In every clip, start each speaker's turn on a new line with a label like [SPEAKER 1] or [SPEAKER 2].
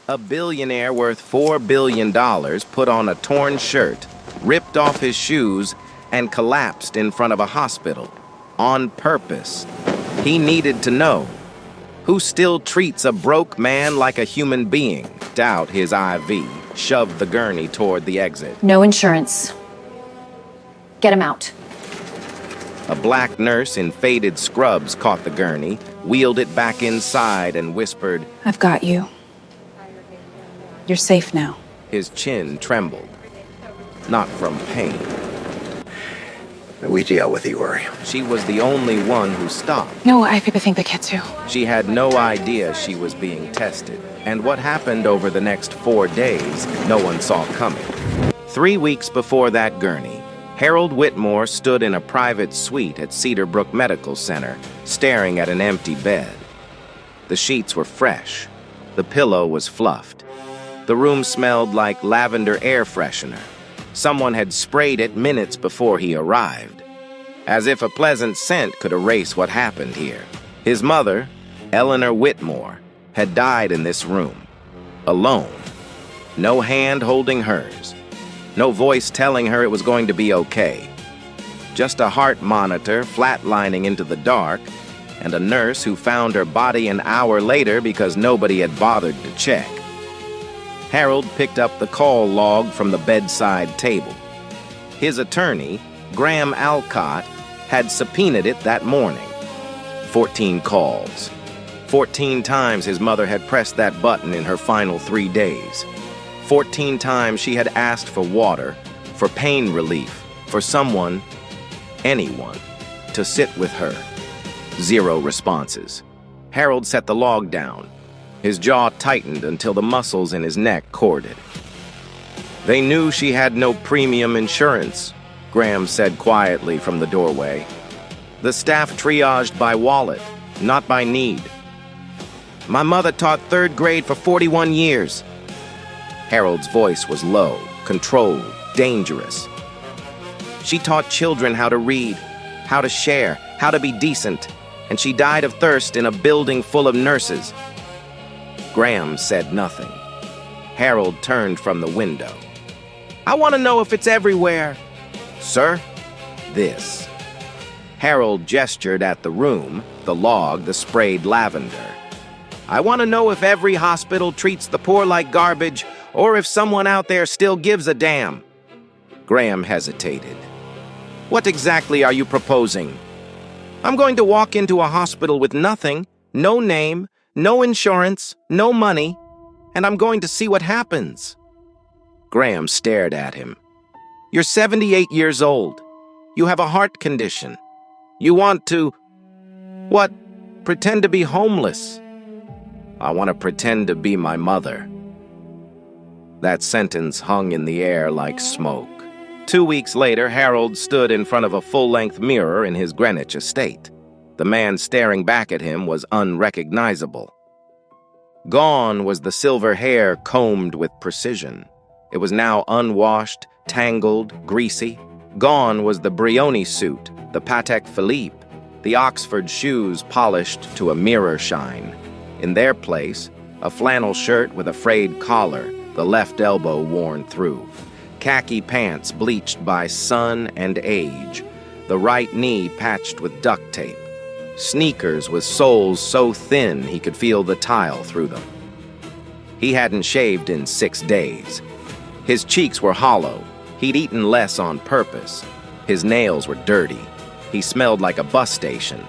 [SPEAKER 1] A billionaire worth $4 billion put on a torn shirt, ripped off his shoes, and collapsed in front of a hospital. On purpose. He needed to know. Who still treats a broke man like a human being? Out his IV, shoved the gurney toward the exit.
[SPEAKER 2] No insurance. Get him out.
[SPEAKER 1] A black nurse in faded scrubs caught the gurney, wheeled it back inside, and whispered,
[SPEAKER 3] "I've got you. You're safe now."
[SPEAKER 1] His chin trembled. Not from pain.
[SPEAKER 4] We deal with you, worry.
[SPEAKER 1] She was the only one who stopped.
[SPEAKER 3] No, I think the kid too.
[SPEAKER 1] She had no idea she was being tested, and what happened over the next 4 days, no one saw coming. 3 weeks before that gurney, Harold Whitmore stood in a private suite at Cedar Brook Medical Center, staring at an empty bed. The sheets were fresh. The pillow was fluffed. The room smelled like lavender air freshener. Someone had sprayed it minutes before he arrived. As if a pleasant scent could erase what happened here. His mother, Eleanor Whitmore, had died in this room. Alone. No hand holding hers. No voice telling her it was going to be okay. Just a heart monitor flatlining into the dark, and a nurse who found her body an hour later because nobody had bothered to check. Harold picked up the call log from the bedside table. His attorney, Graham Alcott, had subpoenaed it that morning. 14 calls. 14 times his mother had pressed that button in her final 3 days. 14 times she had asked for water, for pain relief, for someone, anyone, to sit with her. 0 responses. Harold set the log down. His jaw tightened until the muscles in his neck corded. They knew she had no premium insurance, Graham said quietly from the doorway. The staff triaged by wallet, not by need. My mother taught 3rd grade for 41 years. Harold's voice was low, controlled, dangerous. She taught children how to read, how to share, how to be decent, and she died of thirst in a building full of nurses. Graham said nothing. Harold turned from the window. I want to know if it's everywhere. Sir, this. Harold gestured at the room, the log, the sprayed lavender. I want to know if every hospital treats the poor like garbage, or if someone out there still gives a damn. Graham hesitated. What exactly are you proposing? I'm going to walk into a hospital with nothing, no name, no insurance, no money, and I'm going to see what happens. Graham stared at him. You're 78 years old. You have a heart condition. You want to... what? Pretend to be homeless. I want to pretend to be my mother. That sentence hung in the air like smoke. 2 weeks later, Harold stood in front of a full-length mirror in his Greenwich estate. The man staring back at him was unrecognizable. Gone was the silver hair combed with precision. It was now unwashed, tangled, greasy. Gone was the Brioni suit, the Patek Philippe, the Oxford shoes polished to a mirror shine. In their place, a flannel shirt with a frayed collar, the left elbow worn through. Khaki pants bleached by sun and age, the right knee patched with duct tape. Sneakers with soles so thin he could feel the tile through them. He hadn't shaved in 6 days. His cheeks were hollow. He'd eaten less on purpose. His nails were dirty. He smelled like a bus station.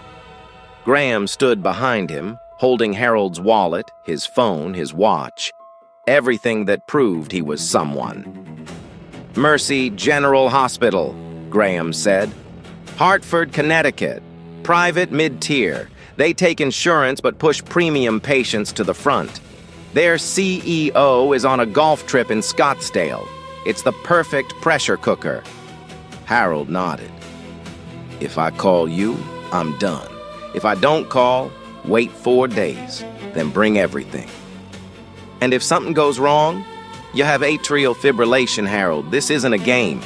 [SPEAKER 1] Graham stood behind him, holding Harold's wallet, his phone, his watch, everything that proved he was someone. Mercy General Hospital, Graham said. Hartford, Connecticut. Private mid-tier. They take insurance but push premium patients to the front. Their CEO is on a golf trip in Scottsdale. It's the perfect pressure cooker. Harold nodded. If I call you, I'm done. If I don't call, wait 4 days, then bring everything. And if something goes wrong, you have atrial fibrillation, Harold. This isn't a game.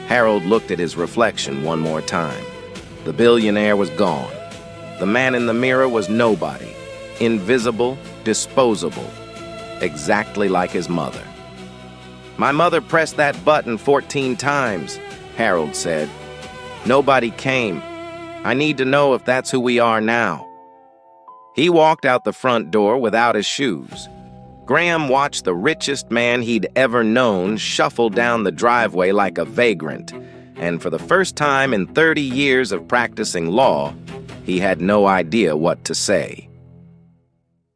[SPEAKER 1] Harold looked at his reflection one more time. The billionaire was gone. The man in the mirror was nobody. Invisible, disposable. exactly like his mother. "My mother pressed that button 14 times, Harold said. "Nobody came. I need to know if that's who we are now." He walked out the front door without his shoes. Graham watched the richest man he'd ever known shuffle down the driveway like a vagrant, and for the first time in 30 years of practicing law, he had no idea what to say.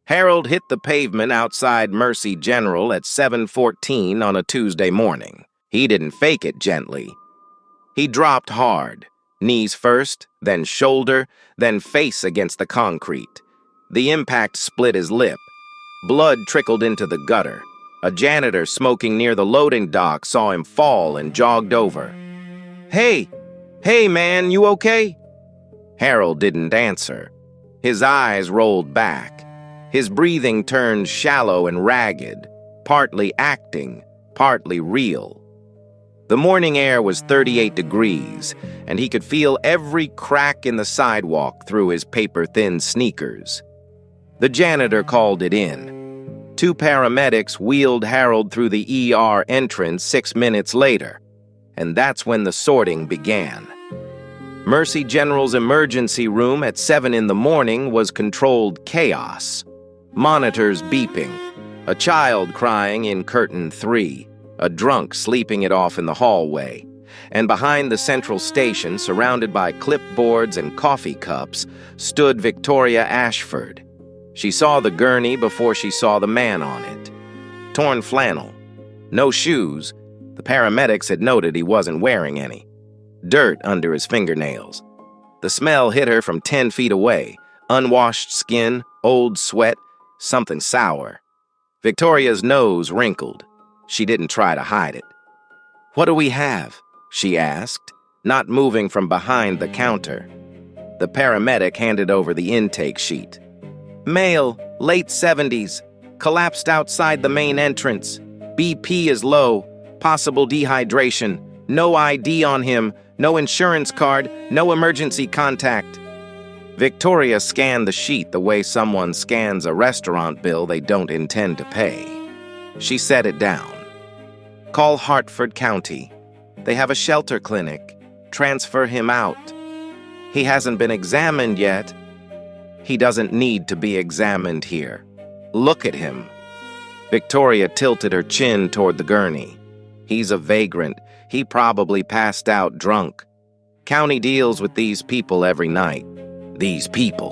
[SPEAKER 1] Harold hit the pavement outside Mercy General at 7:14 on a Tuesday morning. He didn't fake it gently. He dropped hard, knees first, then shoulder, then face against the concrete. The impact split his lip. Blood trickled into the gutter. A janitor smoking near the loading dock saw him fall and jogged over. Hey man, you okay?" Harold didn't answer. His eyes rolled back. His breathing turned shallow and ragged, partly acting, partly real. The morning air was 38 degrees, and he could feel every crack in the sidewalk through his paper-thin sneakers. The janitor called it in. 2 paramedics wheeled Harold through the ER entrance 6 minutes later, and that's when the sorting began. Mercy General's emergency room at 7 in the morning was controlled chaos. Monitors beeping, a child crying in curtain 3, a drunk sleeping it off in the hallway, and behind the central station, surrounded by clipboards and coffee cups, stood Victoria Ashford. She saw the gurney before she saw the man on it. Torn flannel, no shoes. The paramedics had noted he wasn't wearing any. Dirt under his fingernails. The smell hit her from 10 feet away. Unwashed skin, old sweat, something sour. Victoria's nose wrinkled. She didn't try to hide it. "What do we have?" she asked, not moving from behind the counter. The paramedic handed over the intake sheet. "Male, late 70s, collapsed outside the main entrance. BP is low, possible dehydration, no ID on him, no insurance card, no emergency contact." Victoria scanned the sheet the way someone scans a restaurant bill they don't intend to pay. She set it down. "Call Hartford County. They have a shelter clinic. Transfer him out. He hasn't been examined yet." "He doesn't need to be examined here. Look at him." Victoria tilted her chin toward the gurney. "He's a vagrant. He probably passed out drunk. County deals with these people every night." "These people."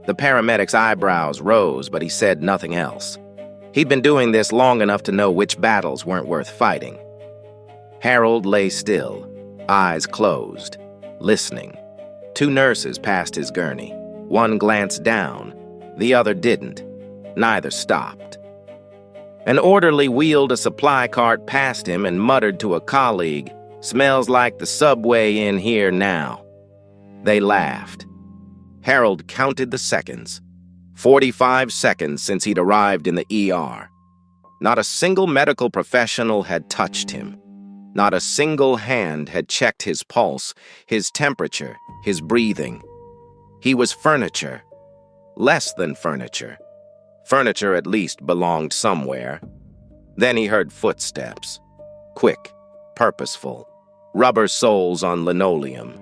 [SPEAKER 1] The paramedic's eyebrows rose, but he said nothing else. He'd been doing this long enough to know which battles weren't worth fighting. Harold lay still, eyes closed, listening. 2 nurses passed his gurney. One glanced down, the other didn't. Neither stopped. An orderly wheeled a supply cart past him and muttered to a colleague, "Smells like the subway in here now." They laughed. Harold counted the seconds. 45 seconds since he'd arrived in the ER. Not a single medical professional had touched him. Not a single hand had checked his pulse, his temperature, his breathing. He was furniture. Less than furniture. Furniture at least belonged somewhere. Then he heard footsteps. Quick, purposeful. Rubber soles on linoleum.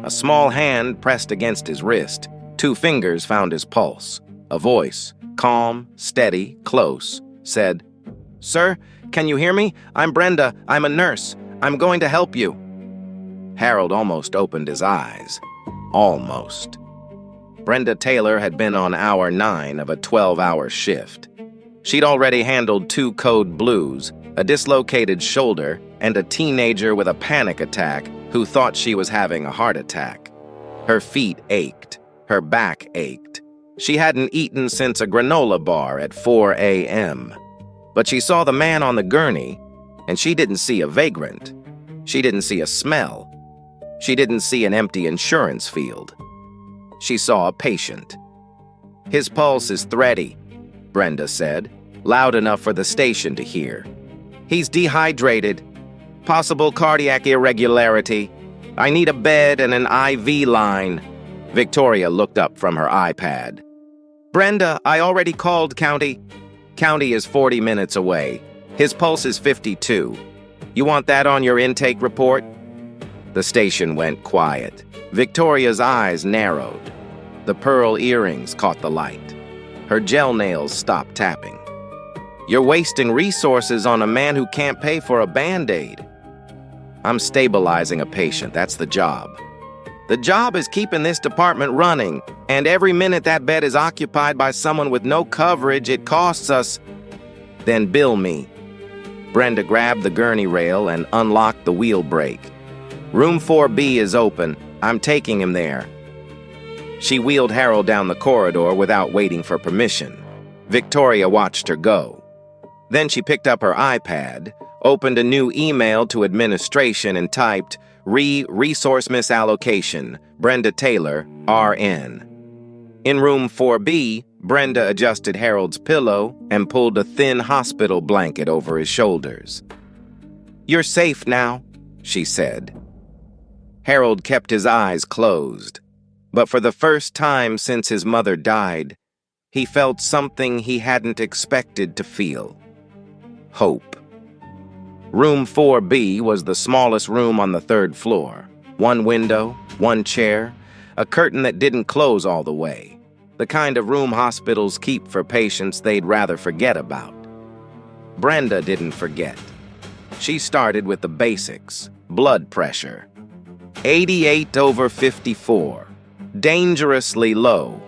[SPEAKER 1] A small hand pressed against his wrist. 2 fingers found his pulse. A voice, calm, steady, close, said, "Sir, can you hear me? I'm Brenda. I'm a nurse. I'm going to help you." Harold almost opened his eyes. Almost. Brenda Taylor had been on hour 9 of a 12-hour shift. She'd already handled 2 code blues, a dislocated shoulder, and a teenager with a panic attack who thought she was having a heart attack. Her feet ached. Her back ached. She hadn't eaten since a granola bar at 4 a.m. But she saw the man on the gurney, and she didn't see a vagrant. She didn't see a smell. She didn't see an empty insurance field. She saw a patient. "His pulse is thready," Brenda said, loud enough for the station to hear. "He's dehydrated. Possible cardiac irregularity. I need a bed and an IV line." Victoria looked up from her iPad. "Brenda, I already called County. County is 40 minutes away. His pulse is 52. You want that on your intake report? The station went quiet. Victoria's eyes narrowed. The pearl earrings caught the light. Her gel nails stopped tapping. You're wasting resources on a man who can't pay for a Band-Aid. I'm stabilizing a patient, that's the job. The job is keeping this department running, and every minute that bed is occupied by someone with no coverage, it costs us. Then bill me. Brenda grabbed the gurney rail and unlocked the wheel brake. Room 4B is open. I'm taking him there. She wheeled Harold down the corridor without waiting for permission. Victoria watched her go. Then she picked up her iPad, opened a new email to administration and typed, Resource Misallocation, Brenda Taylor, RN. In room 4B, Brenda adjusted Harold's pillow and pulled a thin hospital blanket over his shoulders. You're safe now, she said. Harold kept his eyes closed, but for the first time since his mother died, he felt something he hadn't expected to feel. Hope. Room 4B was the smallest room on the third floor. One window, one chair, a curtain that didn't close all the way. The kind of room hospitals keep for patients they'd rather forget about. Brenda didn't forget. She started with the basics. Blood pressure. 88/54. Dangerously low.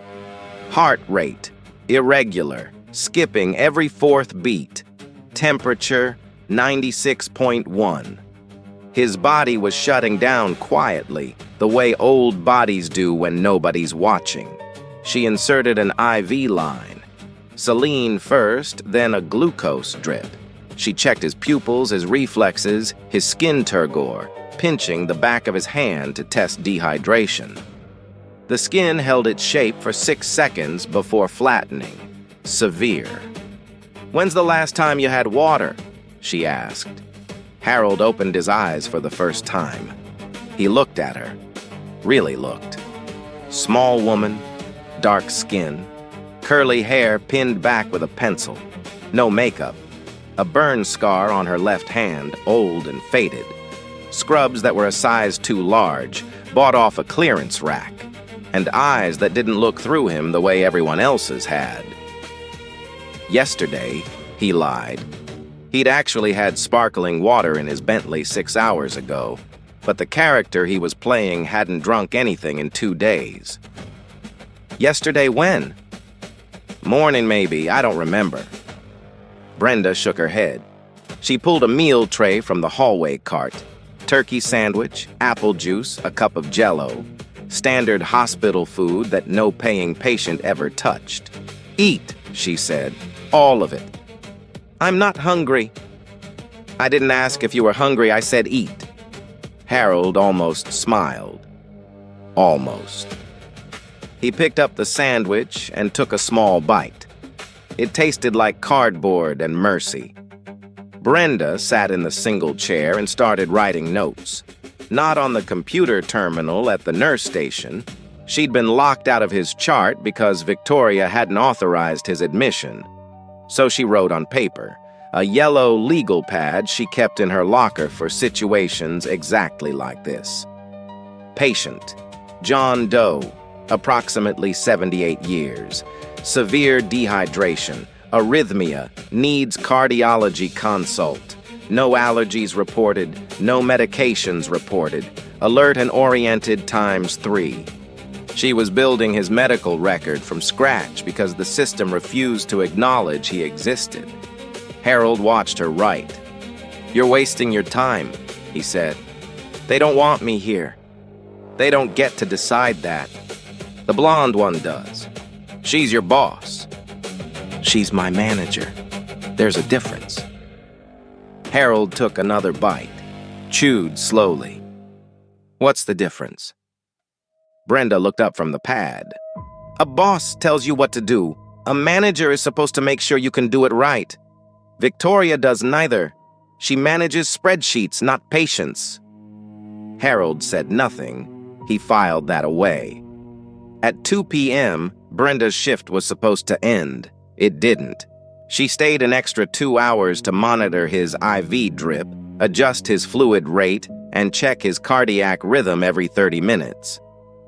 [SPEAKER 1] Heart rate. Irregular. Skipping every fourth beat. Temperature. 96.1. His body was shutting down quietly, the way old bodies do when nobody's watching. She inserted an IV line. Saline first, then a glucose drip. She checked his pupils, his reflexes, his skin turgor, pinching the back of his hand to test dehydration. The skin held its shape for 6 seconds before flattening. Severe. When's the last time you had water? She asked. Harold opened his eyes for the first time. He looked at her. Really looked. Small woman, dark skin, curly hair pinned back with a pencil. No makeup. A burn scar on her left hand, old and faded. Scrubs that were a size too large, bought off a clearance rack. And eyes that didn't look through him the way everyone else's had. Yesterday, he lied. He'd actually had sparkling water in his Bentley 6 hours ago, but the character he was playing hadn't drunk anything in 2 days. Yesterday when? Morning maybe, I don't remember. Brenda shook her head. She pulled a meal tray from the hallway cart. Turkey sandwich, apple juice, a cup of Jell-O. Standard hospital food that no paying patient ever touched. Eat, she said, all of it. I'm not hungry. I didn't ask if you were hungry, I said eat. Harold almost smiled. Almost. He picked up the sandwich and took a small bite. It tasted like cardboard and mercy. Brenda sat in the single chair and started writing notes. Not on the computer terminal at the nurse station. She'd been locked out of his chart because Victoria hadn't authorized his admission. So she wrote on paper, a yellow legal pad she kept in her locker for situations exactly like this. Patient, John Doe, approximately 78 years. Severe dehydration, arrhythmia, needs cardiology consult. No allergies reported, no medications reported. Alert and oriented ×3. She was building his medical record from scratch because the system refused to acknowledge he existed. Harold watched her write. You're wasting your time, he said. They don't want me here. They don't get to decide that. The blonde one does. She's your boss. She's my manager. There's a difference. Harold took another bite, chewed slowly. What's the difference? Brenda looked up from the pad. A boss tells you what to do. A manager is supposed to make sure you can do it right. Victoria does neither. She manages spreadsheets, not patients. Harold said nothing. He filed that away. At 2 p.m., Brenda's shift was supposed to end. It didn't. She stayed an extra 2 hours to monitor his IV drip, adjust his fluid rate, and check his cardiac rhythm every 30 minutes.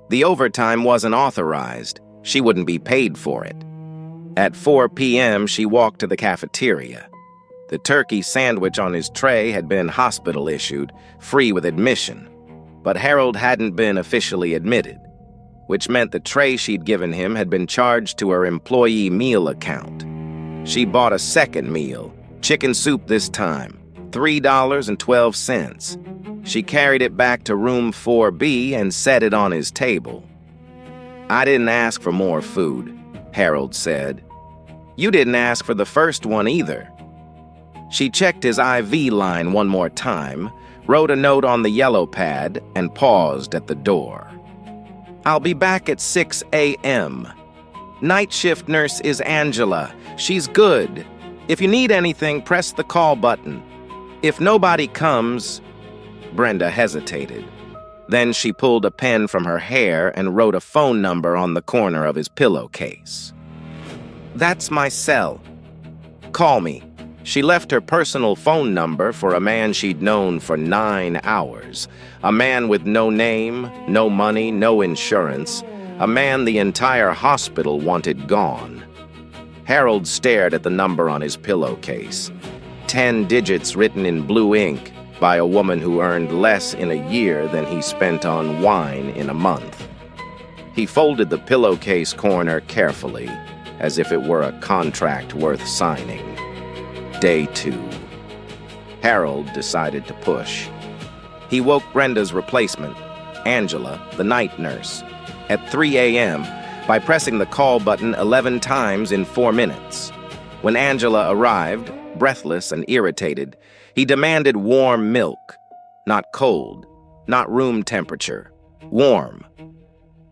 [SPEAKER 1] The overtime wasn't authorized. She wouldn't be paid for it. At 4 p.m., she walked to the cafeteria. The turkey sandwich on his tray had been hospital-issued, free with admission. But Harold hadn't been officially admitted, which meant the tray she'd given him had been charged to her employee meal account. She bought a second meal, chicken soup this time, $3.12. She carried it back to room 4B and set it on his table. "I didn't ask for more food," Harold said. "You didn't ask for the first one either." She checked his IV line one more time, wrote a note on the yellow pad, and paused at the door. "I'll be back at 6 a.m. Night shift nurse is Angela. She's good. If you need anything, press the call button. If nobody comes..." Brenda hesitated. Then she pulled a pen from her hair and wrote a phone number on the corner of his pillowcase. "That's my cell. Call me." She left her personal phone number for a man she'd known for 9 hours. A man with no name, no money, no insurance. A man the entire hospital wanted gone. Harold stared at the number on his pillowcase. 10 digits written in blue ink by a woman who earned less in a year than he spent on wine in a month. He folded the pillowcase corner carefully, as if it were a contract worth signing. Day 2. Harold decided to push. He woke Brenda's replacement, Angela, the night nurse, at 3 a.m. by pressing the call button 11 times in 4 minutes. When Angela arrived, breathless and irritated, he demanded warm milk. Not cold, not room temperature, warm.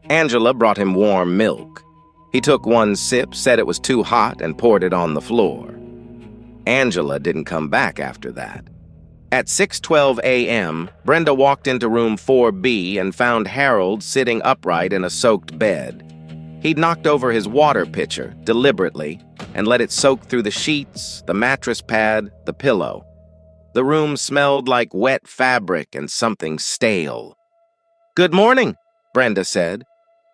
[SPEAKER 1] Angela brought him warm milk. He took one sip, said it was too hot, and poured it on the floor. Angela didn't come back after that. At 6:12 a.m., Brenda walked into room 4B and found Harold sitting upright in a soaked bed. He'd knocked over his water pitcher, deliberately, and let it soak through the sheets, the mattress pad, the pillow. The room smelled like wet fabric and something stale. "Good morning," Brenda said.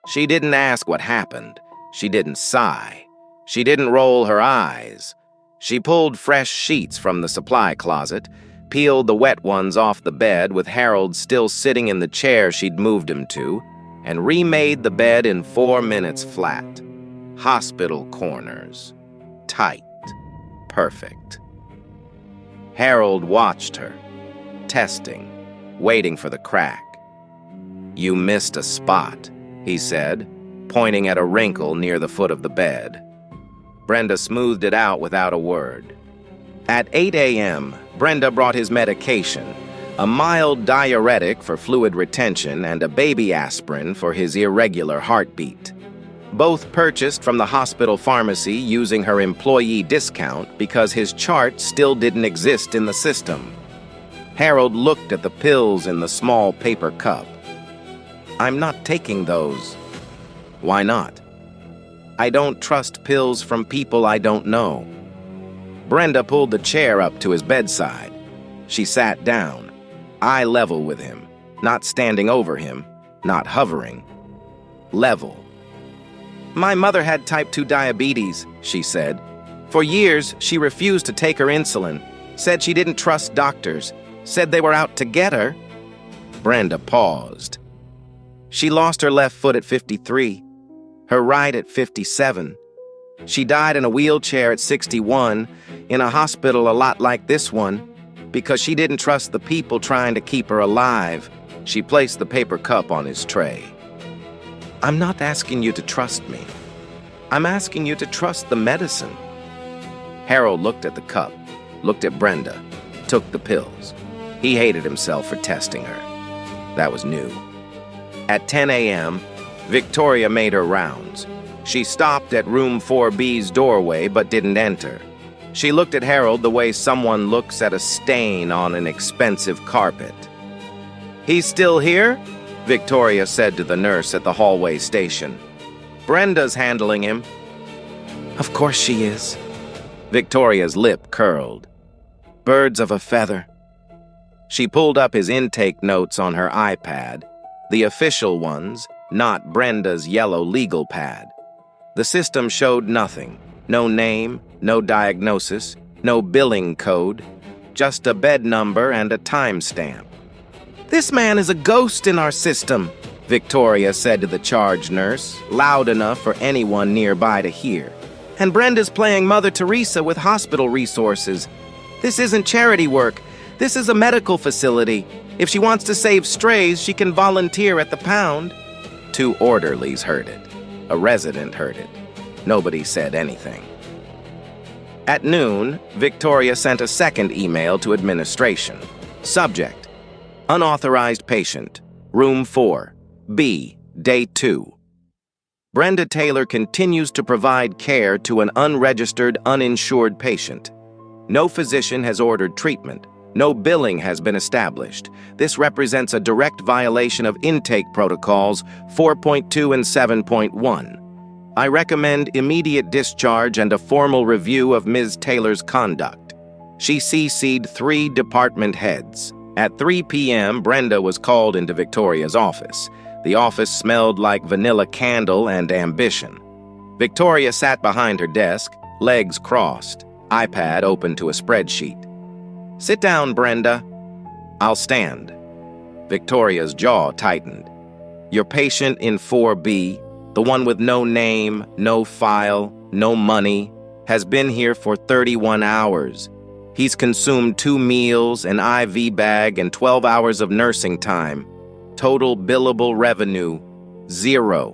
[SPEAKER 1] She didn't ask what happened. She didn't sigh. She didn't roll her eyes. She pulled fresh sheets from the supply closet, peeled the wet ones off the bed with Harold still sitting in the chair she'd moved him to, and remade the bed in 4 minutes flat. Hospital corners. Tight. Perfect. Harold watched her, testing, waiting for the crack. "You missed a spot," he said, pointing at a wrinkle near the foot of the bed. Brenda smoothed it out without a word. At 8 a.m., Brenda brought his medication, a mild diuretic for fluid retention and a baby aspirin for his irregular heartbeat. Both purchased from the hospital pharmacy using her employee discount because his chart still didn't exist in the system. Harold looked at the pills in the small paper cup. "I'm not taking those." "Why not?" "I don't trust pills from people I don't know." Brenda pulled the chair up to his bedside. She sat down, eye level with him, not standing over him, not hovering. Level. "My mother had type 2 diabetes," she said. "For years, she refused to take her insulin, said she didn't trust doctors, said they were out to get her." Brenda paused. "She lost her left foot at 53, her right at 57. She died in a wheelchair at 61, in a hospital a lot like this one, because she didn't trust the people trying to keep her alive." She placed the paper cup on his tray. "I'm not asking you to trust me. I'm asking you to trust the medicine." Harold looked at the cup, looked at Brenda, took the pills. He hated himself for testing her. That was new. At 10 a.m., Victoria made her rounds. She stopped at room 4B's doorway but didn't enter. She looked at Harold the way someone looks at a stain on an expensive carpet. "He's still here?" Victoria said to the nurse at the hallway station. "Brenda's handling him." "Of course she is." Victoria's lip curled. Birds of a feather. She pulled up his intake notes on her iPad, the official ones, not Brenda's yellow legal pad. The system showed nothing. No name, no diagnosis, no billing code, just a bed number and a timestamp. "This man is a ghost in our system," Victoria said to the charge nurse, loud enough for anyone nearby to hear. "And Brenda's playing Mother Teresa with hospital resources. This isn't charity work. This is a medical facility. If she wants to save strays, she can volunteer at the pound." 2 orderlies heard it. A resident heard it. Nobody said anything. At noon, Victoria sent a second email to administration. Subject: Unauthorized patient, room 4, B, day 2. Brenda Taylor continues to provide care to an unregistered, uninsured patient. No physician has ordered treatment. No billing has been established. This represents a direct violation of intake protocols 4.2 and 7.1. I recommend immediate discharge and a formal review of Ms. Taylor's conduct. She CC'd 3 department heads. At 3 p.m., Brenda was called into Victoria's office. The office smelled like vanilla candle and ambition. Victoria sat behind her desk, legs crossed, iPad open to a spreadsheet. "Sit down, Brenda." "I'll stand." Victoria's jaw tightened. "Your patient in 4B, the one with no name, no file, no money, has been here for 31 hours. He's consumed 2 meals, an IV bag, and 12 hours of nursing time. Total billable revenue, 0.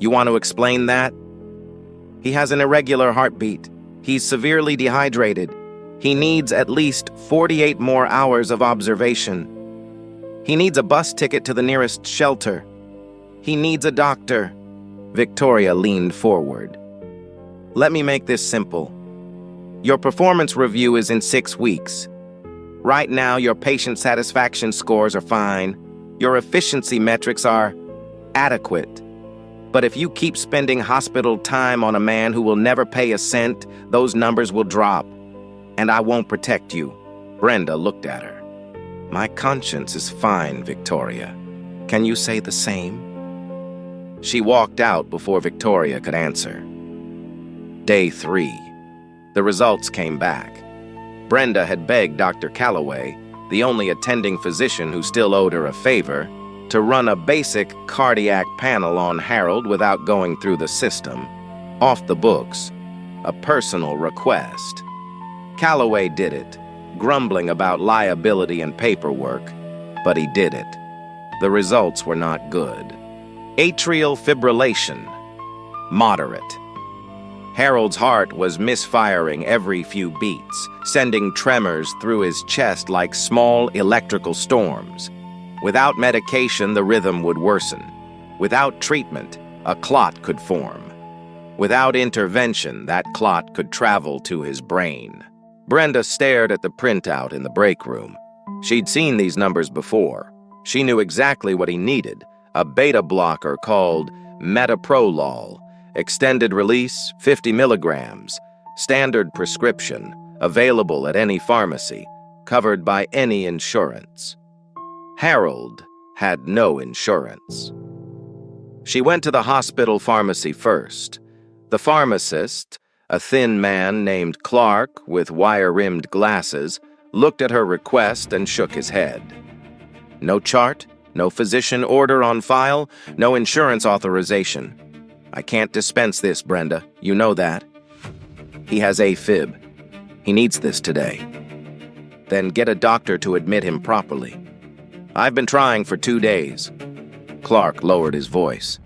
[SPEAKER 1] You want to explain that?" "He has an irregular heartbeat. He's severely dehydrated. He needs at least 48 more hours of observation. He needs a bus ticket to the nearest shelter. He needs a doctor." Victoria leaned forward. "Let me make this simple. Your performance review is in 6 weeks. Right now, your patient satisfaction scores are fine. Your efficiency metrics are adequate. But if you keep spending hospital time on a man who will never pay a cent, those numbers will drop. And I won't protect you." Brenda looked at her. "My conscience is fine, Victoria. Can you say the same?" She walked out before Victoria could answer. Day 3. The results came back. Brenda had begged Dr. Calloway, the only attending physician who still owed her a favor, to run a basic cardiac panel on Harold without going through the system. Off the books. A personal request. Calloway did it, grumbling about liability and paperwork, but he did it. The results were not good. Atrial fibrillation, moderate. Harold's heart was misfiring every few beats, sending tremors through his chest like small electrical storms. Without medication, the rhythm would worsen. Without treatment, a clot could form. Without intervention, that clot could travel to his brain. Brenda stared at the printout in the break room. She'd seen these numbers before. She knew exactly what he needed, a beta blocker called metoprolol, extended release 50 milligrams, standard prescription, available at any pharmacy, covered by any insurance. Harold had no insurance. She went to the hospital pharmacy first. The pharmacist, a thin man named Clark with wire-rimmed glasses, looked at her request and shook his head. "No chart, no physician order on file, no insurance authorization. I can't dispense this, Brenda. You know that. He has AFib. He needs this today. Then get a doctor to admit him properly. I've been trying for 2 days." Clark lowered his voice.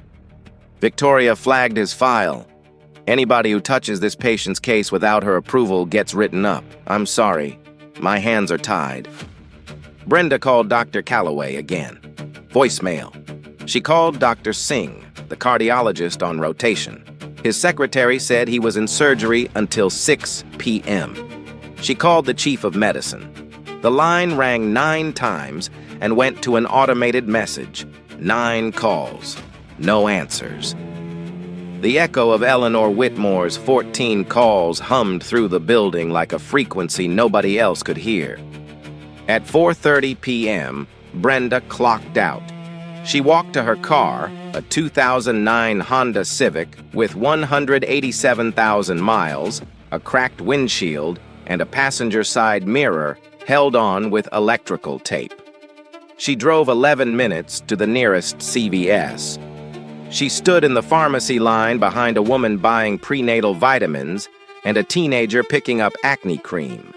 [SPEAKER 1] Victoria flagged his file. "Anybody who touches this patient's case without her approval gets written up. I'm sorry. My hands are tied." Brenda called Dr. Calloway again. Voicemail. She called Dr. Singh, the cardiologist on rotation. His secretary said he was in surgery until 6 p.m. She called the chief of medicine. The line rang 9 times and went to an automated message. 9 calls. No answers. The echo of Eleanor Whitmore's 14 calls hummed through the building like a frequency nobody else could hear. At 4:30 p.m., Brenda clocked out. She walked to her car, a 2009 Honda Civic with 187,000 miles, a cracked windshield, and a passenger side mirror held on with electrical tape. She drove 11 minutes to the nearest CVS. She stood in the pharmacy line behind a woman buying prenatal vitamins and a teenager picking up acne cream.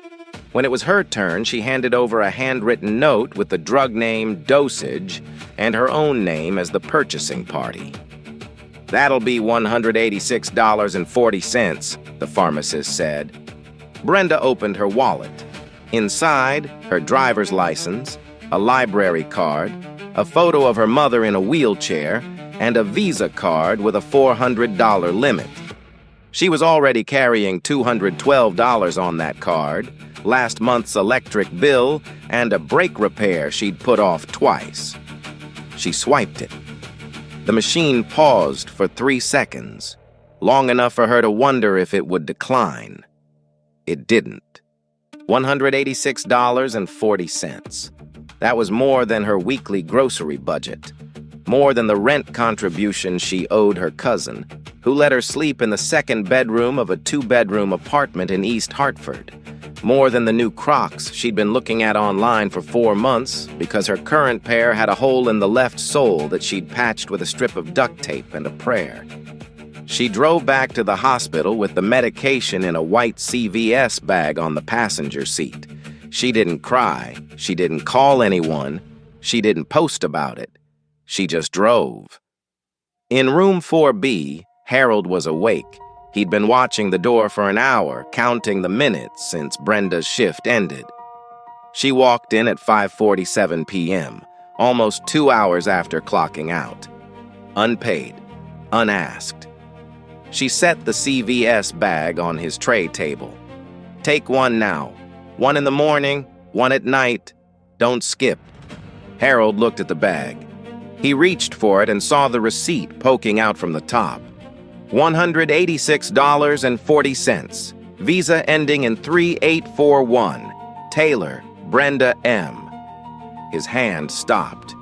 [SPEAKER 1] When it was her turn, she handed over a handwritten note with the drug name Dosage and her own name as the purchasing party. "That'll be $186.40, the pharmacist said. Brenda opened her wallet. Inside, her driver's license, a library card, a photo of her mother in a wheelchair, and a Visa card with a $400 limit. She was already carrying $212 on that card, last month's electric bill, and a brake repair she'd put off twice. She swiped it. The machine paused for 3 seconds, long enough for her to wonder if it would decline. It didn't. $186.40. That was more than her weekly grocery budget, more than the rent contribution she owed her cousin, who let her sleep in the second bedroom of a 2-bedroom apartment in East Hartford, more than the new Crocs she'd been looking at online for 4 months because her current pair had a hole in the left sole that she'd patched with a strip of duct tape and a prayer. She drove back to the hospital with the medication in a white CVS bag on the passenger seat. She didn't cry. She didn't call anyone. She didn't post about it. She just drove. In room 4B, Harold was awake. He'd been watching the door for an hour, counting the minutes since Brenda's shift ended. She walked in at 5:47 p.m., almost 2 hours after clocking out. Unpaid, unasked. She set the CVS bag on his tray table. "Take one now. One in the morning, one at night. Don't skip." Harold looked at the bag. He reached for it and saw the receipt poking out from the top. $186.40. Visa ending in 3841. Taylor, Brenda M. His hand stopped.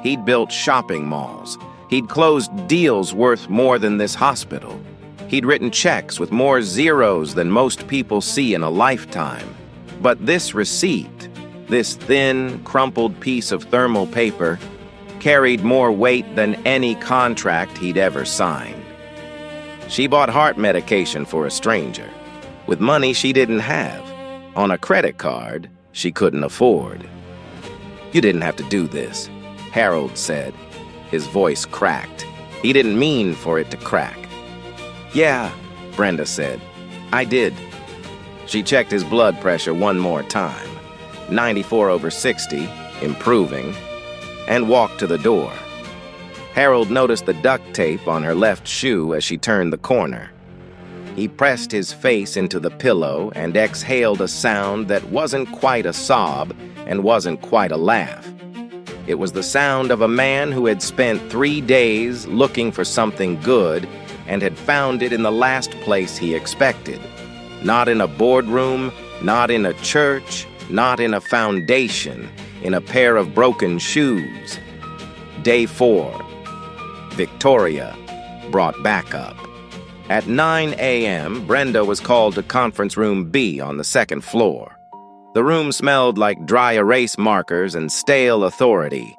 [SPEAKER 1] He'd built shopping malls. He'd closed deals worth more than this hospital. He'd written checks with more zeros than most people see in a lifetime. But this receipt, this thin, crumpled piece of thermal paper, carried more weight than any contract he'd ever signed. She bought heart medication for a stranger, with money she didn't have, on a credit card she couldn't afford. "You didn't have to do this," Harold said. His voice cracked. He didn't mean for it to crack. "Yeah," Brenda said. "I did." She checked his blood pressure one more time. 94/60, improving, and walked to the door. Harold noticed the duct tape on her left shoe as she turned the corner. He pressed his face into the pillow and exhaled a sound that wasn't quite a sob and wasn't quite a laugh. It was the sound of a man who had spent 3 days looking for something good and had found it in the last place he expected. Not in a boardroom, not in a church, not in a foundation, in a pair of broken shoes. Day 4. Victoria brought backup. At 9 a.m., Brenda was called to conference room B on the second floor. The room smelled like dry erase markers and stale authority.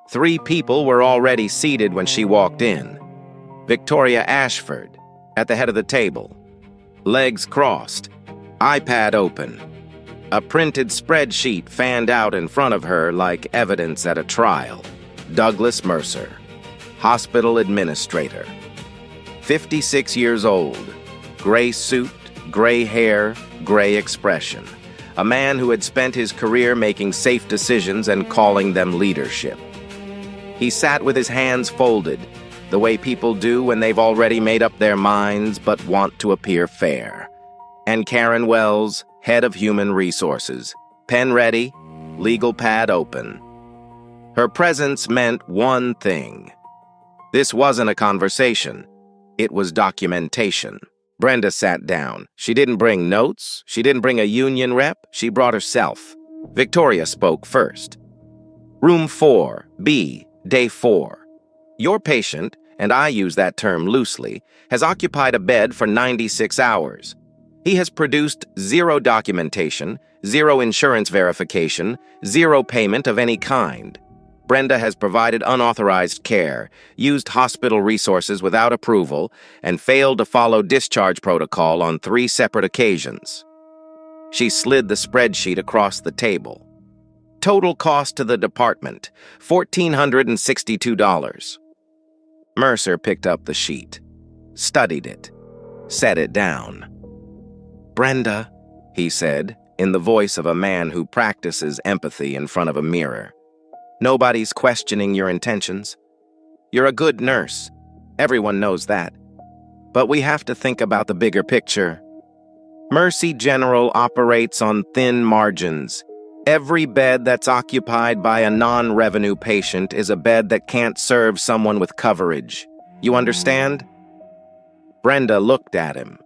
[SPEAKER 1] 3 people were already seated when she walked in. Victoria Ashford, at the head of the table. Legs crossed, iPad open. A printed spreadsheet fanned out in front of her like evidence at a trial. Douglas Mercer, hospital administrator. 56 years old, gray suit, gray hair, gray expression. A man who had spent his career making safe decisions and calling them leadership. He sat with his hands folded, the way people do when they've already made up their minds but want to appear fair. And Karen Wells, head of human resources, pen ready, legal pad open. Her presence meant one thing. This wasn't a conversation. It was documentation. Brenda sat down. She didn't bring notes. She didn't bring a union rep. She brought herself. Victoria spoke first. Room 4, B, day 4. Your patient, and I use that term loosely, has occupied a bed for 96 hours. He has produced 0 documentation, 0 insurance verification, 0 payment of any kind. Brenda has provided unauthorized care, used hospital resources without approval, and failed to follow discharge protocol on 3 separate occasions. She slid the spreadsheet across the table. Total cost to the department, $1,462. Mercer picked up the sheet, studied it, set it down. Brenda, he said, in the voice of a man who practices empathy in front of a mirror. Nobody's questioning your intentions. You're a good nurse. Everyone knows that. But we have to think about the bigger picture. Mercy General operates on thin margins. Every bed that's occupied by a non-revenue patient is a bed that can't serve someone with coverage. You understand? Brenda looked at him.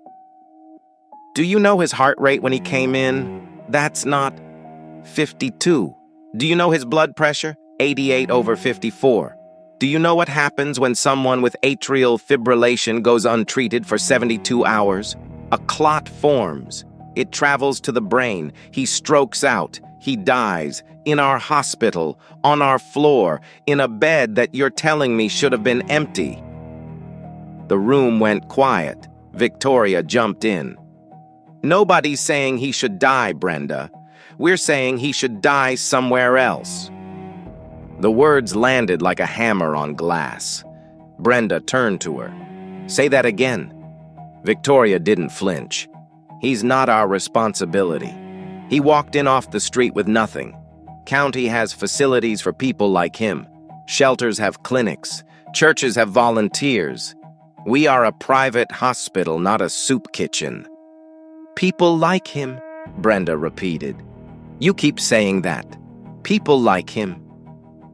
[SPEAKER 1] Do you know his heart rate when he came in? That's not 52. Do you know his blood pressure? 88/54. Do you know what happens when someone with atrial fibrillation goes untreated for 72 hours? A clot forms. It travels to the brain. He strokes out. He dies. In our hospital, on our floor, in a bed that you're telling me should have been empty. The room went quiet. Victoria jumped in. Nobody's saying he should die, Brenda. We're saying he should die somewhere else. The words landed like a hammer on glass. Brenda turned to her. Say that again. Victoria didn't flinch. He's not our responsibility. He walked in off the street with nothing. County has facilities for people like him. Shelters have clinics. Churches have volunteers. We are a private hospital, not a soup kitchen. People like him, Brenda repeated. You keep saying that. People like him.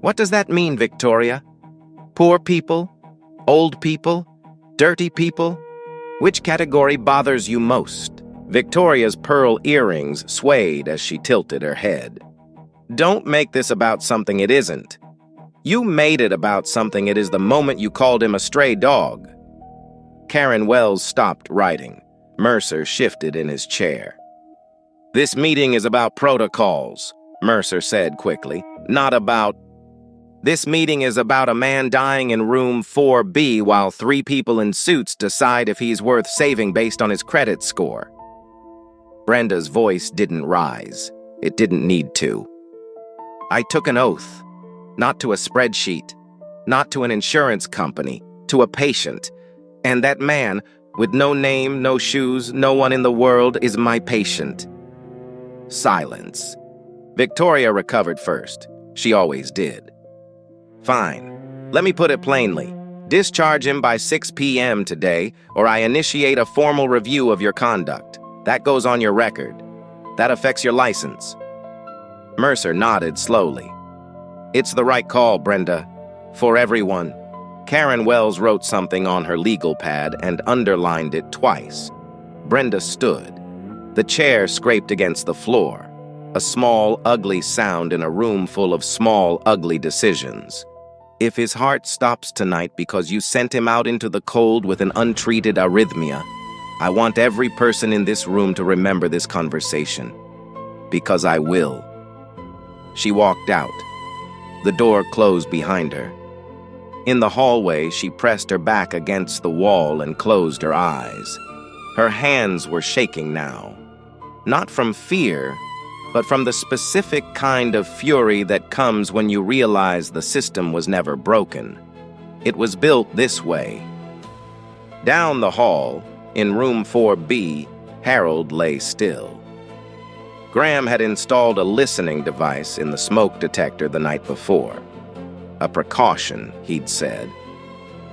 [SPEAKER 1] What does that mean, Victoria? Poor people? Old people? Dirty people? Which category bothers you most? Victoria's pearl earrings swayed as she tilted her head. Don't make this about something it isn't. You made it about something it is the moment you called him a stray dog. Karen Wells stopped writing. Mercer shifted in his chair. This meeting is about protocols, Mercer said quickly, not about... This meeting is about a man dying in room 4B while 3 people in suits decide if he's worth saving based on his credit score. Brenda's voice didn't rise. It didn't need to. I took an oath, not to a spreadsheet, not to an insurance company, to a patient. And that man, with no name, no shoes, no one in the world, is my patient. Silence. Victoria recovered first. She always did. Fine. Let me put it plainly. Discharge him by 6 p.m. today, or I initiate a formal review of your conduct. That goes on your record. That affects your license. Mercer nodded slowly. It's the right call, Brenda. For everyone. Karen Wells wrote something on her legal pad and underlined it twice. Brenda stood. The chair scraped against the floor. A small, ugly sound in a room full of small, ugly decisions. If his heart stops tonight because you sent him out into the cold with an untreated arrhythmia, I want every person in this room to remember this conversation. Because I will. She walked out. The door closed behind her. In the hallway, she pressed her back against the wall and closed her eyes. Her hands were shaking now. Not from fear, but from the specific kind of fury that comes when you realize the system was never broken. It was built this way. Down the hall, in room 4B, Harold lay still. Graham had installed a listening device in the smoke detector the night before. A precaution, he'd said.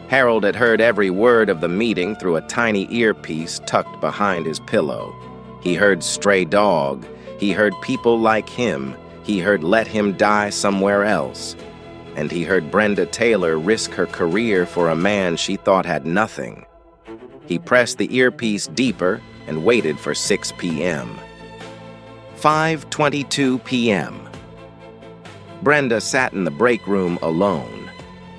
[SPEAKER 1] Harold had heard every word of the meeting through a tiny earpiece tucked behind his pillow. He heard stray dog. He heard people like him. He heard let him die somewhere else. And he heard Brenda Taylor risk her career for a man she thought had nothing. He pressed the earpiece deeper and waited for 6 p.m. 5:22 p.m. Brenda sat in the break room alone.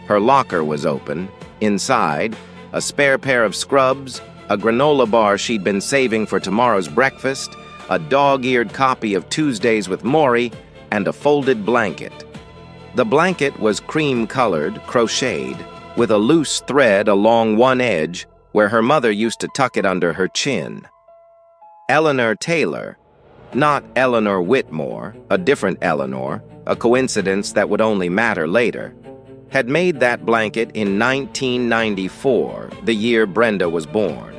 [SPEAKER 1] Her locker was open. Inside, a spare pair of scrubs, a granola bar she'd been saving for tomorrow's breakfast, a dog-eared copy of Tuesdays with Maury, and a folded blanket. The blanket was cream-colored, crocheted, with a loose thread along one edge where her mother used to tuck it under her chin. Eleanor Taylor, not Eleanor Whitmore, a different Eleanor, a coincidence that would only matter later, had made that blanket in 1994, the year Brenda was born.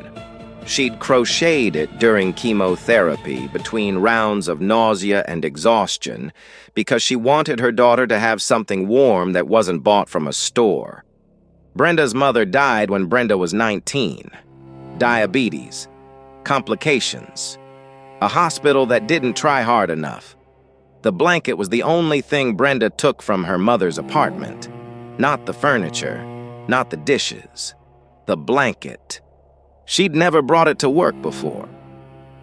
[SPEAKER 1] She'd crocheted it during chemotherapy between rounds of nausea and exhaustion because she wanted her daughter to have something warm that wasn't bought from a store. Brenda's mother died when Brenda was 19. Diabetes, complications, a hospital that didn't try hard enough. The blanket was the only thing Brenda took from her mother's apartment. Not the furniture, not the dishes, the blanket. She'd never brought it to work before.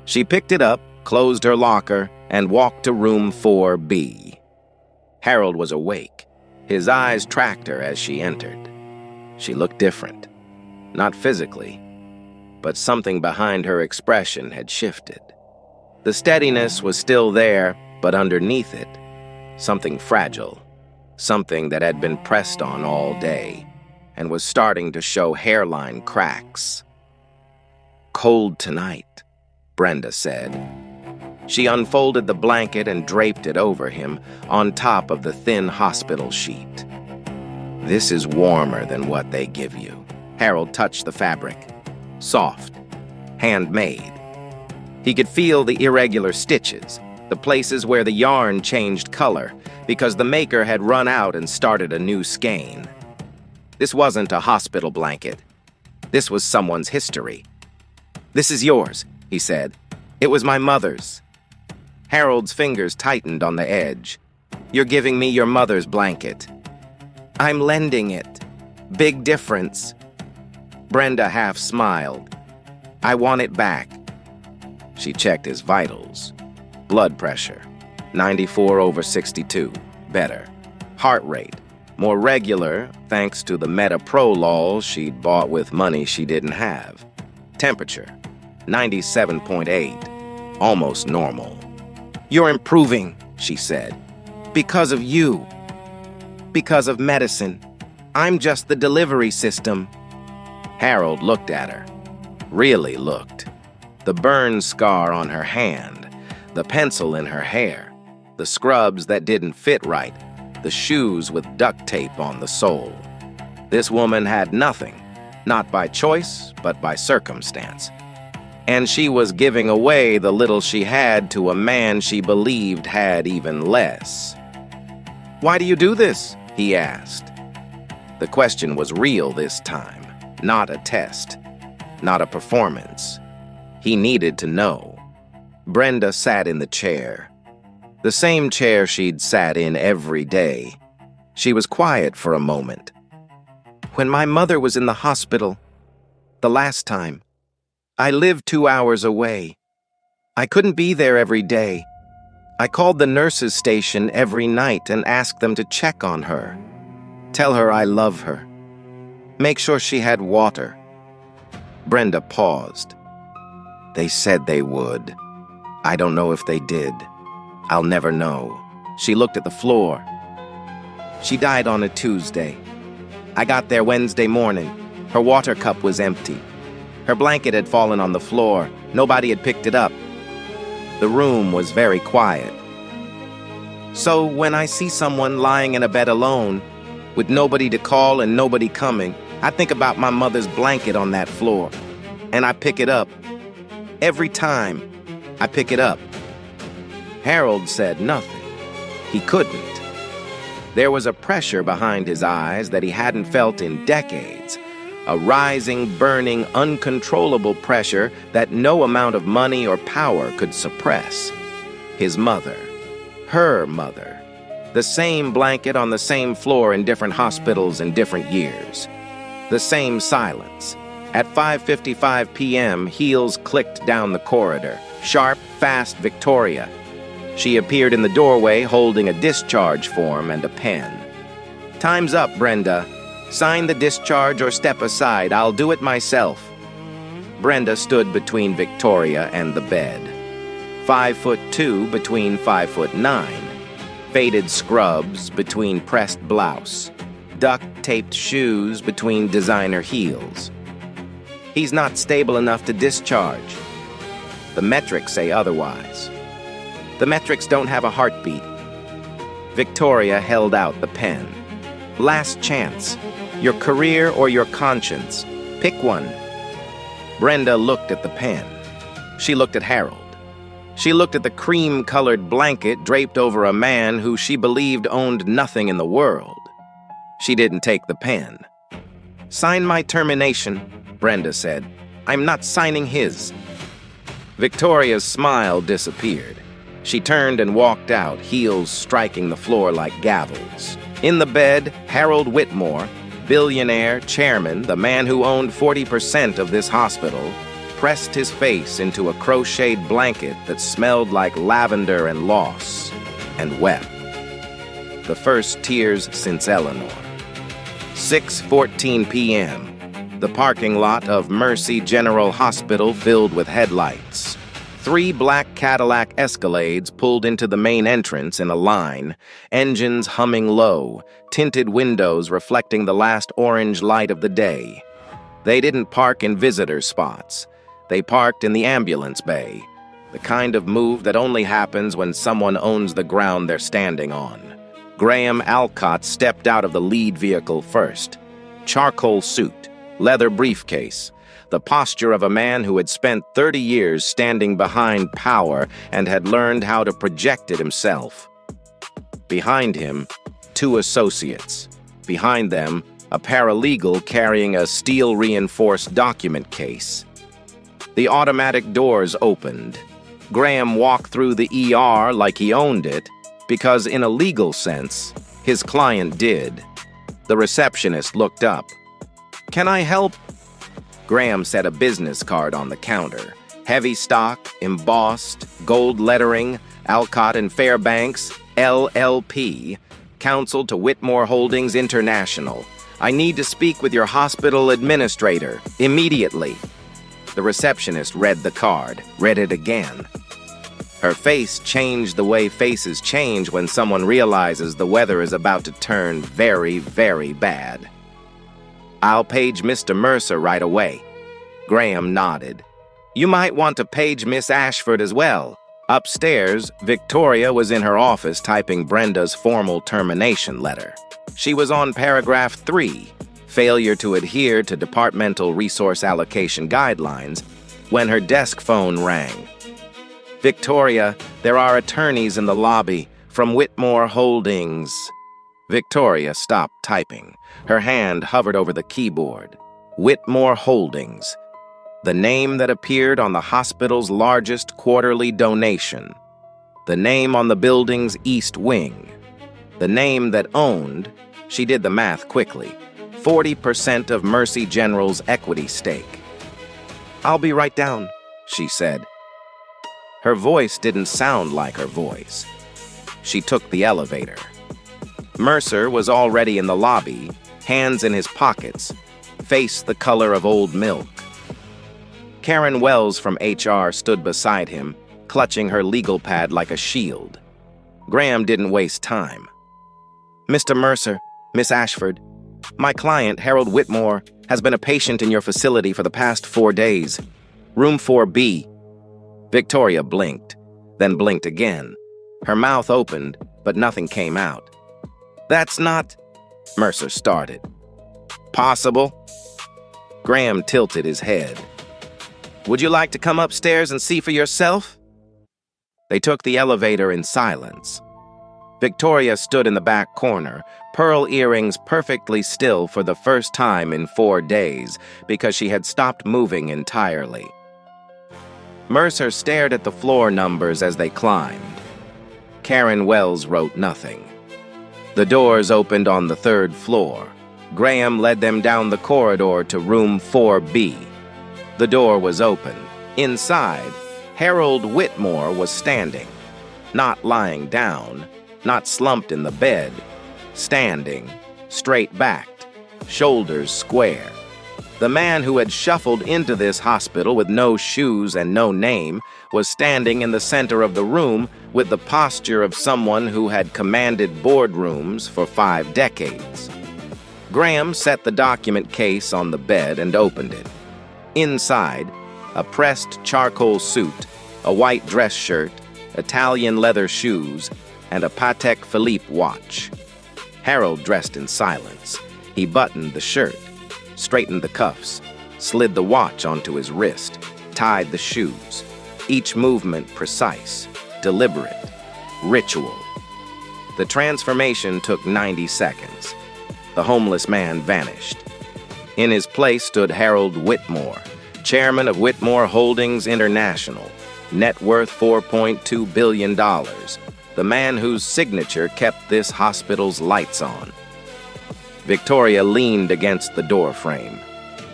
[SPEAKER 1] She picked it up, closed her locker, and walked to room 4B. Harold was awake. His eyes tracked her as she entered. She looked different. Not physically, but something behind her expression had shifted. The steadiness was still there, but underneath it, something fragile, something that had been pressed on all day and was starting to show hairline cracks. "Cold tonight," Brenda said. She unfolded the blanket and draped it over him on top of the thin hospital sheet. "This is warmer than what they give you." Harold touched the fabric. Soft, handmade. He could feel the irregular stitches, the places where the yarn changed color because the maker had run out and started a new skein. This wasn't a hospital blanket. This was someone's history. "This is yours," he said. "It was my mother's." Harold's fingers tightened on the edge. "You're giving me your mother's blanket." "I'm lending it. Big difference." Brenda half smiled. "I want it back." She checked his vitals. Blood pressure, 94/62, better. Heart rate, more regular thanks to the metaprolol she'd bought with money she didn't have. Temperature, 97.8, almost normal. "You're improving," she said. "Because of you. Because of medicine. I'm just the delivery system." Harold looked at her. Really looked. The burn scar on her hand, the pencil in her hair, the scrubs that didn't fit right, the shoes with duct tape on the sole. This woman had nothing, not by choice, but by circumstance. And she was giving away the little she had to a man she believed had even less. "Why do you do this?" he asked. The question was real this time, not a test, not a performance. He needed to know. Brenda sat in the chair, the same chair she'd sat in every day. She was quiet for a moment. "When my mother was in the hospital, the last time, I lived 2 hours away. I couldn't be there every day. I called the nurses' station every night and asked them to check on her. Tell her I love her. Make sure she had water." Brenda paused. "They said they would. I don't know if they did. I'll never know." She looked at the floor. "She died on a Tuesday. I got there Wednesday morning. Her water cup was empty. Her blanket had fallen on the floor. Nobody had picked it up. The room was very quiet. So when I see someone lying in a bed alone, with nobody to call and nobody coming, I think about my mother's blanket on that floor, and I pick it up. Every time, I pick it up." Harold said nothing. He couldn't. There was a pressure behind his eyes that he hadn't felt in decades, a rising, burning, uncontrollable pressure that no amount of money or power could suppress. His mother, her mother, the same blanket on the same floor in different hospitals in different years, the same silence, At 5:55 p.m., heels clicked down the corridor. Sharp, fast Victoria. She appeared in the doorway holding a discharge form and a pen. "Time's up, Brenda. Sign the discharge or step aside. I'll do it myself." Brenda stood between Victoria and the bed. 5'2" between 5'9". Faded scrubs between pressed blouse. Duct-taped shoes between designer heels. "He's not stable enough to discharge. The metrics say otherwise. The metrics don't have a heartbeat." Victoria held out the pen. "Last chance. Your career or your conscience. Pick one." Brenda looked at the pen. She looked at Harold. She looked at the cream-colored blanket draped over a man who she believed owned nothing in the world. She didn't take the pen. "Sign my termination," Brenda said. "I'm not signing his." Victoria's smile disappeared. She turned and walked out, heels striking the floor like gavels. In the bed, Harold Whitmore, billionaire, chairman, the man who owned 40% of this hospital, pressed his face into a crocheted blanket that smelled like lavender and loss, and wept. The first tears since Eleanor. 6:14 p.m. The parking lot of Mercy General Hospital filled with headlights. 3 black Cadillac Escalades pulled into the main entrance in a line, engines humming low, tinted windows reflecting the last orange light of the day. They didn't park in visitor spots. They parked in the ambulance bay, the kind of move that only happens when someone owns the ground they're standing on. Graham Alcott stepped out of the lead vehicle first. Charcoal suit, leather briefcase, the posture of a man who had spent 30 years standing behind power and had learned how to project it himself. Behind him, 2 associates. Behind them, a paralegal carrying a steel-reinforced document case. The automatic doors opened. Graham walked through the ER like he owned it, because in a legal sense, his client did. The receptionist looked up. "Can I help?" Graham set a business card on the counter. Heavy stock, embossed, gold lettering, Alcott and Fairbanks, LLP, counsel to Whitmore Holdings International. "I need to speak with your hospital administrator, immediately." The receptionist read the card, read it again. Her face changed the way faces change when someone realizes the weather is about to turn very, very bad. "I'll page Mr. Mercer right away." Graham nodded. "You might want to page Miss Ashford as well." Upstairs, Victoria was in her office typing Brenda's formal termination letter. She was on paragraph 3, failure to adhere to departmental resource allocation guidelines, when her desk phone rang. "Victoria, there are attorneys in the lobby from Whitmore Holdings." Victoria stopped typing. Her hand hovered over the keyboard. Whitmore Holdings, the name that appeared on the hospital's largest quarterly donation, the name on the building's east wing, the name that owned, she did the math quickly, 40% of Mercy General's equity stake. "I'll be right down," she said. Her voice didn't sound like her voice. She took the elevator. Mercer was already in the lobby, hands in his pockets, face the color of old milk. Karen Wells from HR stood beside him, clutching her legal pad like a shield. Graham didn't waste time. "Mr. Mercer, Miss Ashford, my client, Harold Whitmore, has been a patient in your facility for the past 4 days. Room 4B. Victoria blinked, then blinked again. Her mouth opened, but nothing came out. "That's not," Mercer started. "Possible?" Graham tilted his head. "Would you like to come upstairs and see for yourself?" They took the elevator in silence. Victoria stood in the back corner, pearl earrings perfectly still for the first time in 4 days because she had stopped moving entirely. Mercer stared at the floor numbers as they climbed. Karen Wells wrote nothing. The doors opened on the 3rd floor. Graham led them down the corridor to room 4B. The door was open. Inside, Harold Whitmore was standing, not lying down, not slumped in the bed, standing, straight-backed, shoulders square. The man who had shuffled into this hospital with no shoes and no name was standing in the center of the room with the posture of someone who had commanded boardrooms for 5 decades. Graham set the document case on the bed and opened it. Inside, a pressed charcoal suit, a white dress shirt, Italian leather shoes, and a Patek Philippe watch. Harold dressed in silence. He buttoned the shirt, straightened the cuffs, slid the watch onto his wrist, tied the shoes. Each movement precise, deliberate, ritual. The transformation took 90 seconds. The homeless man vanished. In his place stood Harold Whitmore, chairman of Whitmore Holdings International, net worth $4.2 billion, the man whose signature kept this hospital's lights on. Victoria leaned against the door frame.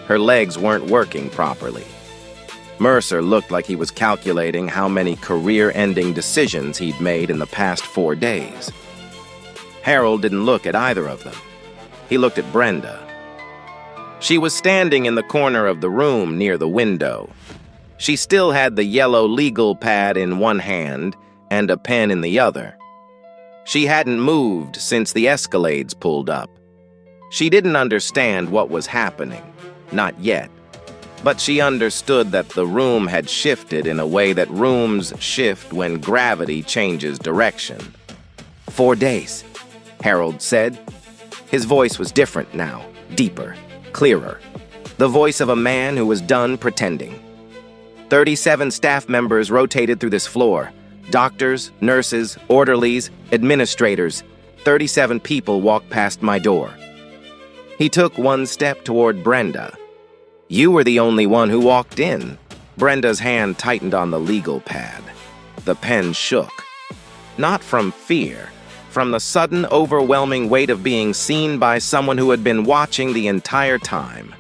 [SPEAKER 1] Her legs weren't working properly. Mercer looked like he was calculating how many career-ending decisions he'd made in the past 4 days. Harold didn't look at either of them. He looked at Brenda. She was standing in the corner of the room near the window. She still had the yellow legal pad in one hand and a pen in the other. She hadn't moved since the Escalades pulled up. She didn't understand what was happening, not yet, but she understood that the room had shifted in a way that rooms shift when gravity changes direction. 4 days, Harold said. His voice was different now, deeper, clearer. The voice of a man who was done pretending. 37 staff members rotated through this floor. Doctors, nurses, orderlies, administrators. 37 people walked past my door. He took 1 step toward Brenda. You were the only one who walked in. Brenda's hand tightened on the legal pad. The pen shook. Not from fear, from the sudden, overwhelming weight of being seen by someone who had been watching the entire time.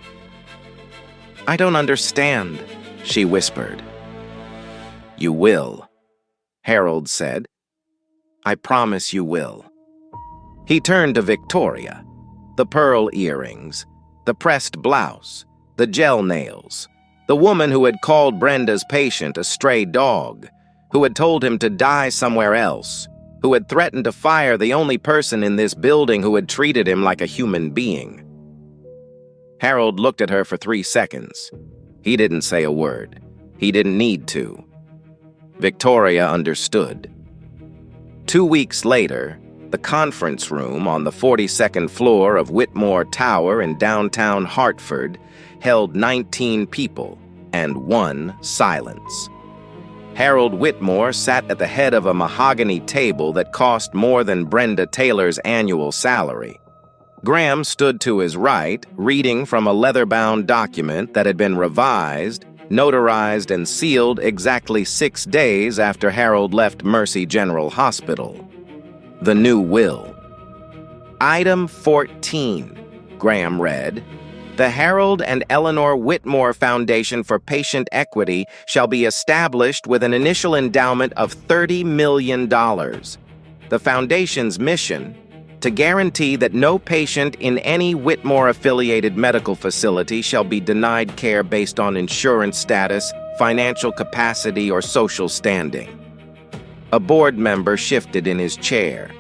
[SPEAKER 1] I don't understand, she whispered. You will, Harold said. I promise you will. He turned to Victoria. The pearl earrings, the pressed blouse, the gel nails, the woman who had called Brenda's patient a stray dog, who had told him to die somewhere else, who had threatened to fire the only person in this building who had treated him like a human being. Harold looked at her for 3 seconds. He didn't say a word. He didn't need to. Victoria understood. 2 weeks later, the conference room on the 42nd floor of Whitmore Tower in downtown Hartford held 19 people and 1 silence. Harold Whitmore sat at the head of a mahogany table that cost more than Brenda Taylor's annual salary. Graham stood to his right, reading from a leather-bound document that had been revised, notarized, and sealed exactly 6 days after Harold left Mercy General Hospital. The new will. Item 14, Graham read. The Harold and Eleanor Whitmore Foundation for Patient Equity shall be established with an initial endowment of $30 million. The foundation's mission, to guarantee that no patient in any Whitmore-affiliated medical facility shall be denied care based on insurance status, financial capacity, or social standing. A board member shifted in his chair.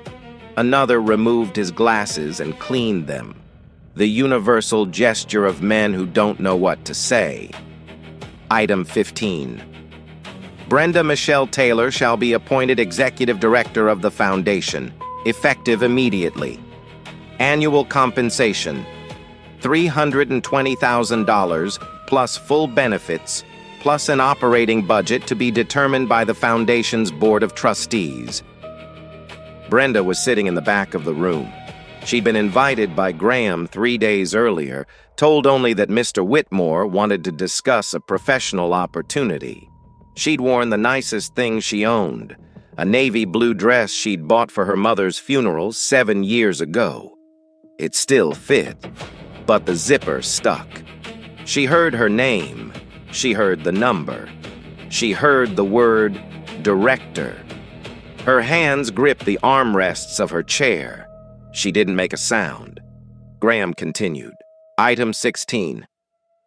[SPEAKER 1] Another removed his glasses and cleaned them. The universal gesture of men who don't know what to say. Item 15. Brenda Michelle Taylor shall be appointed Executive Director of the Foundation, effective immediately. Annual compensation, $320,000 plus full benefits, plus an operating budget to be determined by the Foundation's Board of Trustees. Brenda was sitting in the back of the room. She'd been invited by Graham 3 days earlier, told only that Mr. Whitmore wanted to discuss a professional opportunity. She'd worn the nicest thing she owned, a navy blue dress she'd bought for her mother's funeral 7 years ago. It still fit, but the zipper stuck. She heard her name. She heard the number. She heard the word director. Her hands gripped the armrests of her chair. She didn't make a sound. Graham continued. Item 16.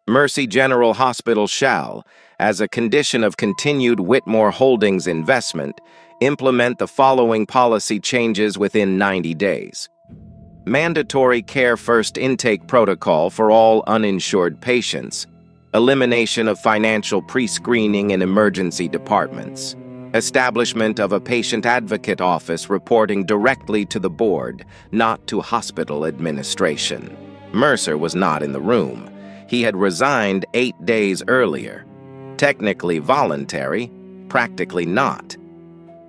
[SPEAKER 1] Mercy General Hospital shall, as a condition of continued Whitmore Holdings investment, implement the following policy changes within 90 days. Mandatory Care First intake protocol for all uninsured patients. Elimination of financial pre-screening in emergency departments. Establishment of a patient advocate office reporting directly to the board, not to hospital administration. Mercer was not in the room. He had resigned 8 days earlier. Technically voluntary, practically not.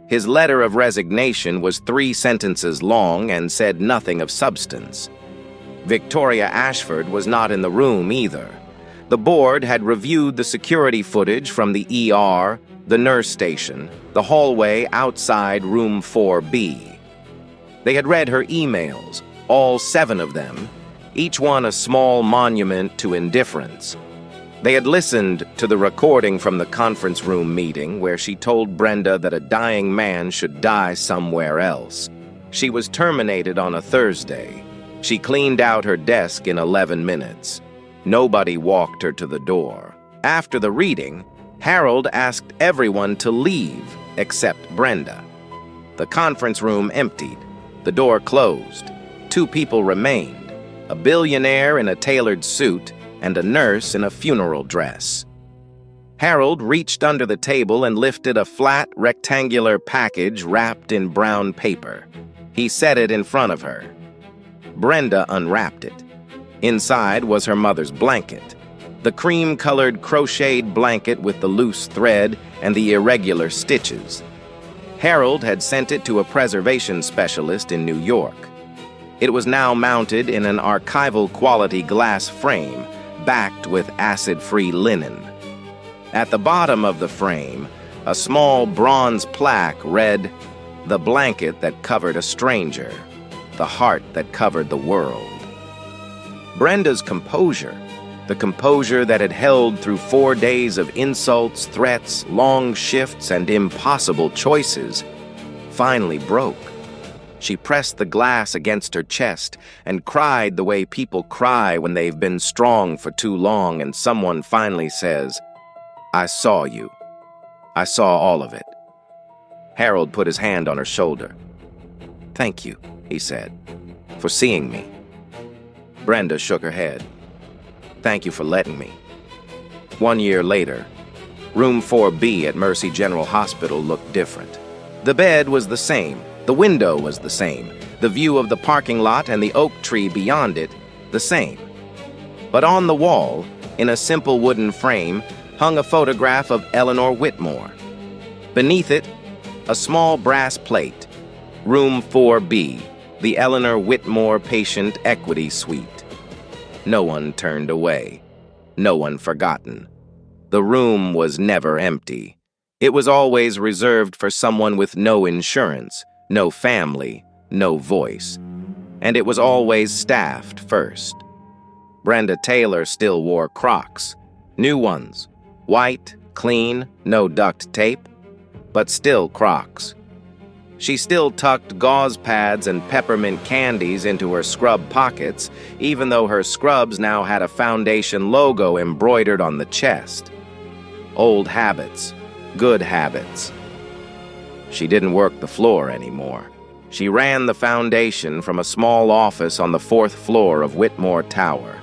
[SPEAKER 1] His letter of resignation was 3 sentences long and said nothing of substance. Victoria Ashford was not in the room either. The board had reviewed the security footage from the ER, the nurse station, the hallway outside room 4B. They had read her emails, all 7 of them, each one a small monument to indifference. They had listened to the recording from the conference room meeting where she told Brenda that a dying man should die somewhere else. She was terminated on a Thursday. She cleaned out her desk in 11 minutes. Nobody walked her to the door. After the reading, Harold asked everyone to leave except Brenda. The conference room emptied. The door closed. 2 people remained, a billionaire in a tailored suit and a nurse in a funeral dress. Harold reached under the table and lifted a flat, rectangular package wrapped in brown paper. He set it in front of her. Brenda unwrapped it. Inside was her mother's blanket, the cream-colored crocheted blanket with the loose thread and the irregular stitches. Harold had sent it to a preservation specialist in New York. It was now mounted in an archival-quality glass frame, backed with acid-free linen. At the bottom of the frame, a small bronze plaque read, "The blanket that covered a stranger, the heart that covered the world." Brenda's composure, the composure that had held through 4 days of insults, threats, long shifts, and impossible choices, finally broke. She pressed the glass against her chest and cried the way people cry when they've been strong for too long and someone finally says, "I saw you. I saw all of it." Harold put his hand on her shoulder. "Thank you," he said, "for seeing me." Brenda shook her head. "Thank you for letting me." 1 year later, room 4B at Mercy General Hospital looked different. The bed was the same. The window was the same, the view of the parking lot and the oak tree beyond it, the same. But on the wall, in a simple wooden frame, hung a photograph of Eleanor Whitmore. Beneath it, a small brass plate, Room 4B, the Eleanor Whitmore Patient Equity Suite. No one turned away, no one forgotten. The room was never empty. It was always reserved for someone with no insurance, no family, no voice. And it was always staffed first. Brenda Taylor still wore Crocs. New ones. White, clean, no duct tape, but still Crocs. She still tucked gauze pads and peppermint candies into her scrub pockets, even though her scrubs now had a foundation logo embroidered on the chest. Old habits, good habits. She didn't work the floor anymore. She ran the foundation from a small office on the 4th floor of Whitmore Tower,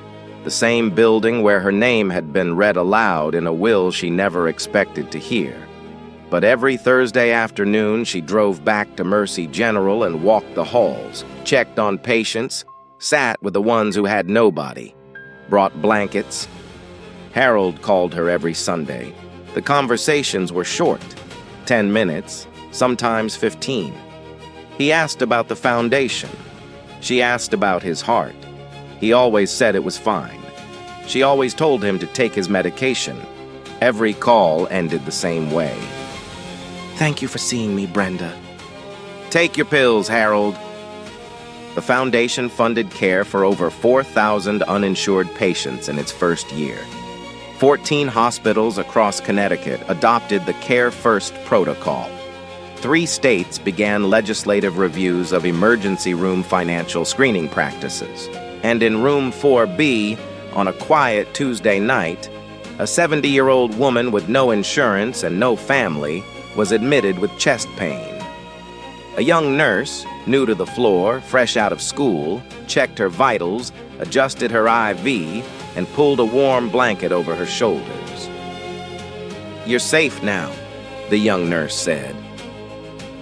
[SPEAKER 1] the same building where her name had been read aloud in a will she never expected to hear. But every Thursday afternoon, she drove back to Mercy General and walked the halls, checked on patients, sat with the ones who had nobody, brought blankets. Harold called her every Sunday. The conversations were short, 10 minutes, sometimes 15. He asked about the foundation. She asked about his heart. He always said it was fine. She always told him to take his medication. Every call ended the same way. "Thank you for seeing me, Brenda." "Take your pills, Harold." The foundation funded care for over 4,000 uninsured patients in its first year. 14 hospitals across Connecticut adopted the Care First protocol. 3 states began legislative reviews of emergency room financial screening practices. And in room 4B, on a quiet Tuesday night, a 70-year-old woman with no insurance and no family was admitted with chest pain. A young nurse, new to the floor, fresh out of school, checked her vitals, adjusted her IV, and pulled a warm blanket over her shoulders. "You're safe now," the young nurse said.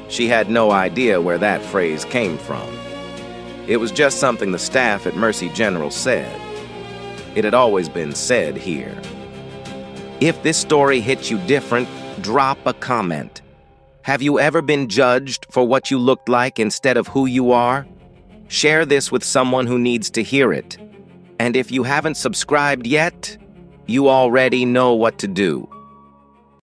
[SPEAKER 1] She had no idea where that phrase came from. It was just something the staff at Mercy General said. It had always been said here. If this story hits you different, drop a comment. Have you ever been judged for what you looked like instead of who you are? Share this with someone who needs to hear it. And if you haven't subscribed yet, you already know what to do.